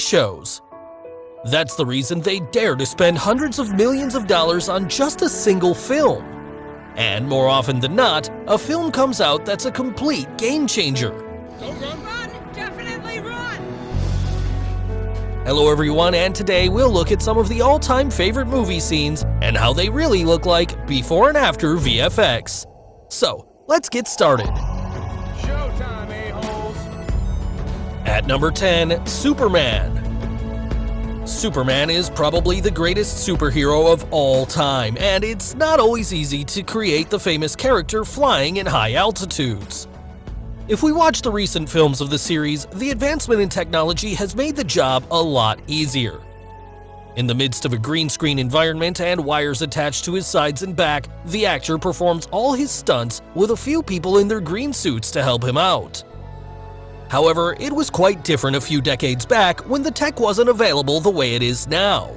shows. That's the reason they dare to spend hundreds of millions of dollars on just a single film. And more often than not, a film comes out that's a complete game changer. Don't run! Run! Definitely run! Hello everyone, and today we'll look at some of the all-time favorite movie scenes and how they really look like before and after VFX. So, let's get started. Showtime, a-holes! At number 10, Superman. Superman is probably the greatest superhero of all time, and it's not always easy to create the famous character flying in high altitudes. If we watch the recent films of the series, the advancement in technology has made the job a lot easier. In the midst of a green screen environment and wires attached to his sides and back, the actor performs all his stunts with a few people in their green suits to help him out. However, it was quite different a few decades back when the tech wasn't available the way it is now.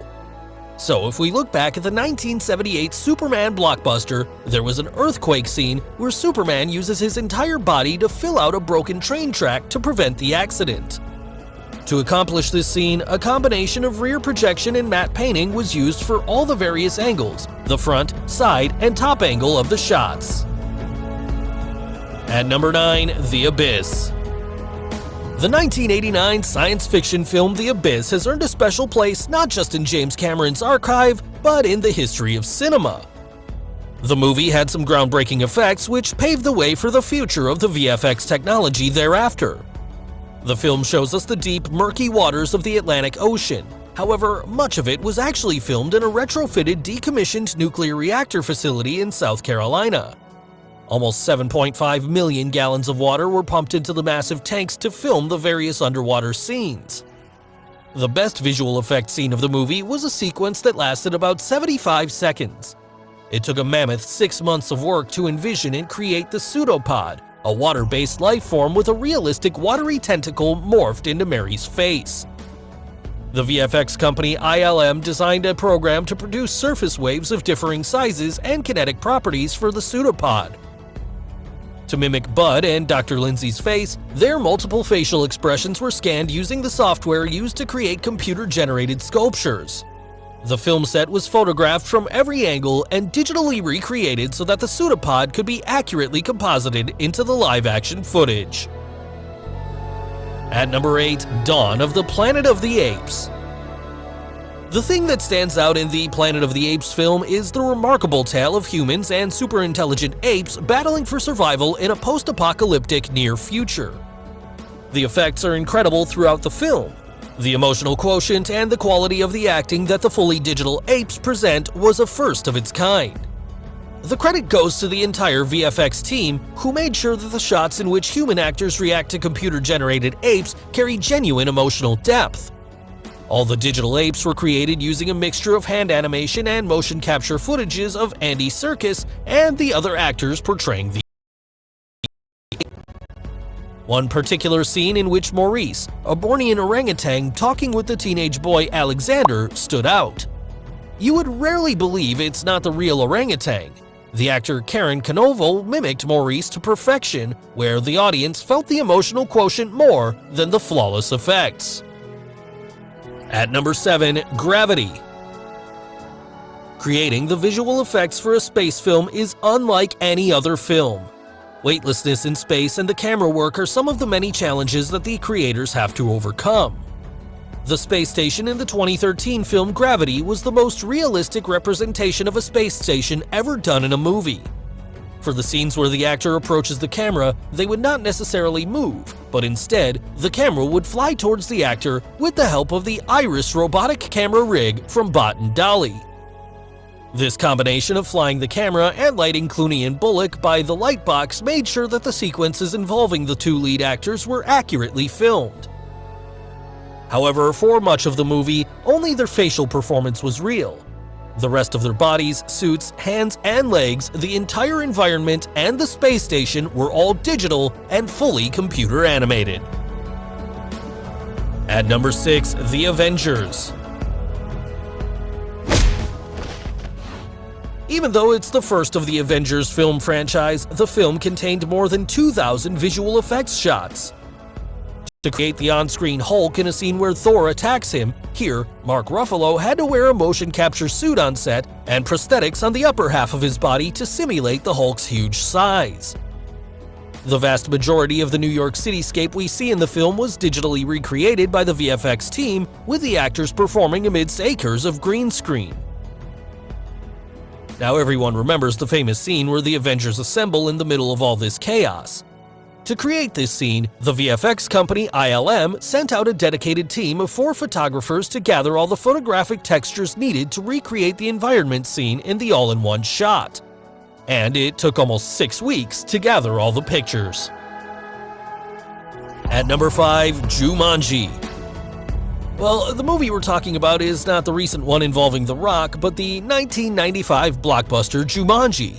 So if we look back at the 1978 Superman blockbuster, there was an earthquake scene where Superman uses his entire body to fill out a broken train track to prevent the accident. To accomplish this scene, a combination of rear projection and matte painting was used for all the various angles, the front, side, and top angle of the shots. At number 9, The Abyss. The 1989 science fiction film The Abyss has earned a special place not just in James Cameron's archive, but in the history of cinema. The movie had some groundbreaking effects which paved the way for the future of the VFX technology thereafter. The film shows us the deep, murky waters of the Atlantic Ocean. However, much of it was actually filmed in a retrofitted decommissioned nuclear reactor facility in South Carolina. Almost 7.5 million gallons of water were pumped into the massive tanks to film the various underwater scenes. The best visual effects scene of the movie was a sequence that lasted about 75 seconds. It took a mammoth 6 months of work to envision and create the pseudopod, a water-based life form with a realistic watery tentacle morphed into Mary's face. The VFX company ILM designed a program to produce surface waves of differing sizes and kinetic properties for the pseudopod. To mimic Bud and Dr. Lindsay's face, their multiple facial expressions were scanned using the software used to create computer-generated sculptures. The film set was photographed from every angle and digitally recreated so that the pseudopod could be accurately composited into the live-action footage. At number 8, Dawn of the Planet of the Apes. The thing that stands out in the Planet of the Apes film is the remarkable tale of humans and super-intelligent apes battling for survival in a post-apocalyptic near future. The effects are incredible throughout the film. The emotional quotient and the quality of the acting that the fully digital apes present was a first of its kind. The credit goes to the entire VFX team, who made sure that the shots in which human actors react to computer-generated apes carry genuine emotional depth. All the digital apes were created using a mixture of hand animation and motion capture footages of Andy Serkis and the other actors portraying the One particular scene in which Maurice, a Bornean orangutan talking with the teenage boy Alexander, stood out. You would rarely believe it's not the real orangutan. The actor Karen Canoval mimicked Maurice to perfection, where the audience felt the emotional quotient more than the flawless effects. At number 7, Gravity. Creating the visual effects for a space film is unlike any other film. Weightlessness in space and the camera work are some of the many challenges that the creators have to overcome. The space station in the 2013 film Gravity was the most realistic representation of a space station ever done in a movie. For the scenes where the actor approaches the camera, they would not necessarily move, but instead, the camera would fly towards the actor with the help of the Iris robotic camera rig from Bot and Dolly. This combination of flying the camera and lighting Clooney and Bullock by the lightbox made sure that the sequences involving the two lead actors were accurately filmed. However, for much of the movie, only their facial performance was real. The rest of their bodies, suits, hands, and legs, the entire environment, and the space station were all digital and fully computer animated. At number 6, The Avengers. Even though it's the first of the Avengers film franchise, the film contained more than 2,000 visual effects shots. To create the on-screen Hulk in a scene where Thor attacks him, here, Mark Ruffalo had to wear a motion capture suit on set and prosthetics on the upper half of his body to simulate the Hulk's huge size. The vast majority of the New York cityscape we see in the film was digitally recreated by the VFX team, with the actors performing amidst acres of green screen. Now everyone remembers the famous scene where the Avengers assemble in the middle of all this chaos. To create this scene, the VFX company ILM sent out a dedicated team of 4 photographers to gather all the photographic textures needed to recreate the environment scene in the all-in-one shot. And it took almost 6 weeks to gather all the pictures. At number 5, Jumanji. Well, the movie we're talking about is not the recent one involving The Rock, but the 1995 blockbuster Jumanji.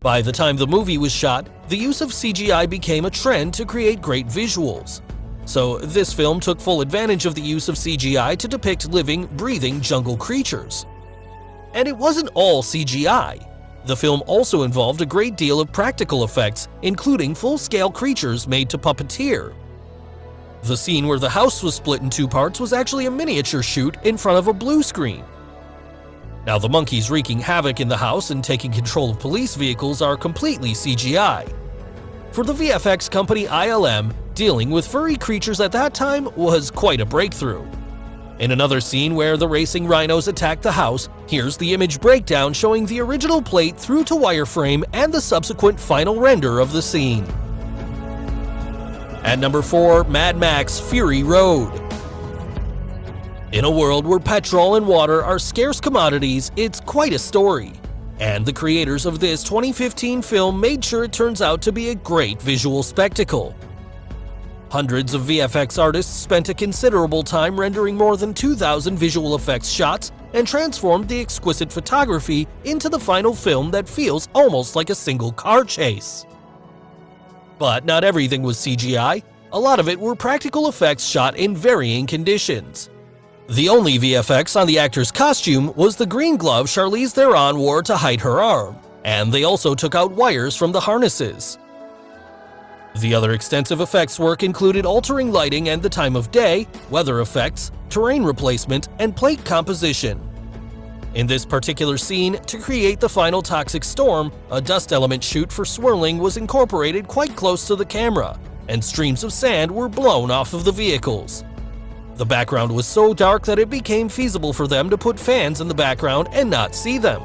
By the time the movie was shot, the use of CGI became a trend to create great visuals. So this film took full advantage of the use of CGI to depict living, breathing jungle creatures. And it wasn't all CGI. The film also involved a great deal of practical effects, including full-scale creatures made to puppeteer. The scene where the house was split in 2 parts was actually a miniature shoot in front of a blue screen. Now, the monkeys wreaking havoc in the house and taking control of police vehicles are completely CGI. For the VFX company ILM, dealing with furry creatures at that time was quite a breakthrough. In another scene where the racing rhinos attack the house, here's the image breakdown showing the original plate through to wireframe and the subsequent final render of the scene. At number 4, Mad Max Fury Road. In a world where petrol and water are scarce commodities, it's quite a story. And the creators of this 2015 film made sure it turns out to be a great visual spectacle. Hundreds of VFX artists spent a considerable time rendering more than 2,000 visual effects shots and transformed the exquisite photography into the final film that feels almost like a single car chase. But not everything was CGI. A lot of it were practical effects shot in varying conditions. The only VFX on the actor's costume was the green glove Charlize Theron wore to hide her arm, and they also took out wires from the harnesses. The other extensive effects work included altering lighting and the time of day, weather effects, terrain replacement, and plate composition. In this particular scene, to create the final toxic storm, a dust element chute for swirling was incorporated quite close to the camera, and streams of sand were blown off of the vehicles. The background was so dark that it became feasible for them to put fans in the background and not see them.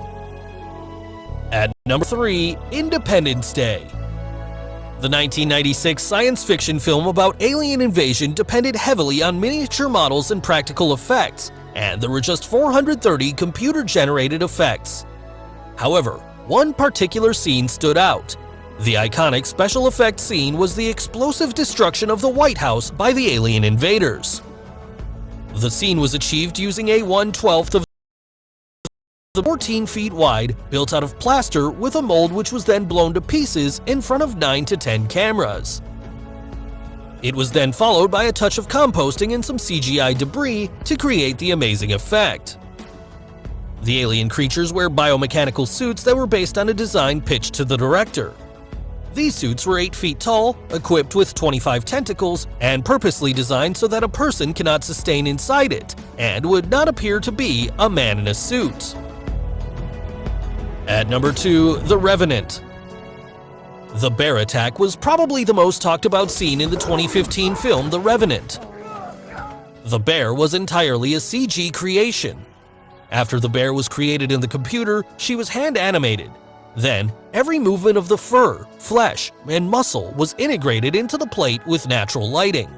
At number 3, Independence Day. The 1996 science fiction film about alien invasion depended heavily on miniature models and practical effects, and there were just 430 computer-generated effects. However, one particular scene stood out. The iconic special effects scene was the explosive destruction of the White House by the alien invaders. The scene was achieved using a 1/12 of the 14 feet wide, built out of plaster with a mold which was then blown to pieces in front of 9 to 10 cameras. It was then followed by a touch of composting and some CGI debris to create the amazing effect. The alien creatures wear biomechanical suits that were based on a design pitched to the director. These suits were 8 feet tall, equipped with 25 tentacles, and purposely designed so that a person cannot sustain inside it, and would not appear to be a man in a suit. At number 2, The Revenant. The bear attack was probably the most talked about scene in the 2015 film The Revenant. The bear was entirely a CG creation. After the bear was created in the computer, she was hand-animated. Then, every movement of the fur, flesh, and muscle was integrated into the plate with natural lighting.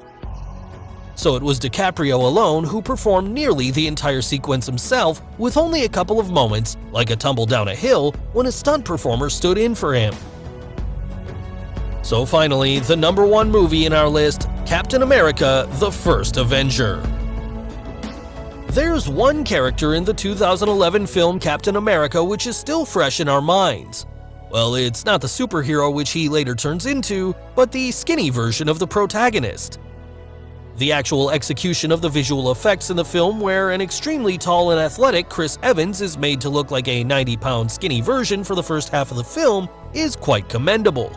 So it was DiCaprio alone who performed nearly the entire sequence himself, with only a couple of moments, like a tumble down a hill, when a stunt performer stood in for him. So finally, the number 1 movie in our list, Captain America: The First Avenger. There's one character in the 2011 film Captain America which is still fresh in our minds. Well, it's not the superhero which he later turns into, but the skinny version of the protagonist. The actual execution of the visual effects in the film, where an extremely tall and athletic Chris Evans is made to look like a 90-pound skinny version for the first half of the film, is quite commendable.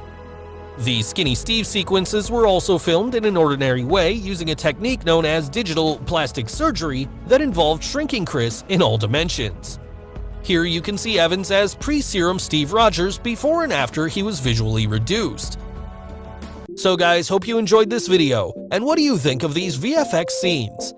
The Skinny Steve sequences were also filmed in an ordinary way using a technique known as digital plastic surgery that involved shrinking Chris in all dimensions. Here you can see Evans as pre-serum Steve Rogers before and after he was visually reduced. So guys, hope you enjoyed this video, and what do you think of these VFX scenes?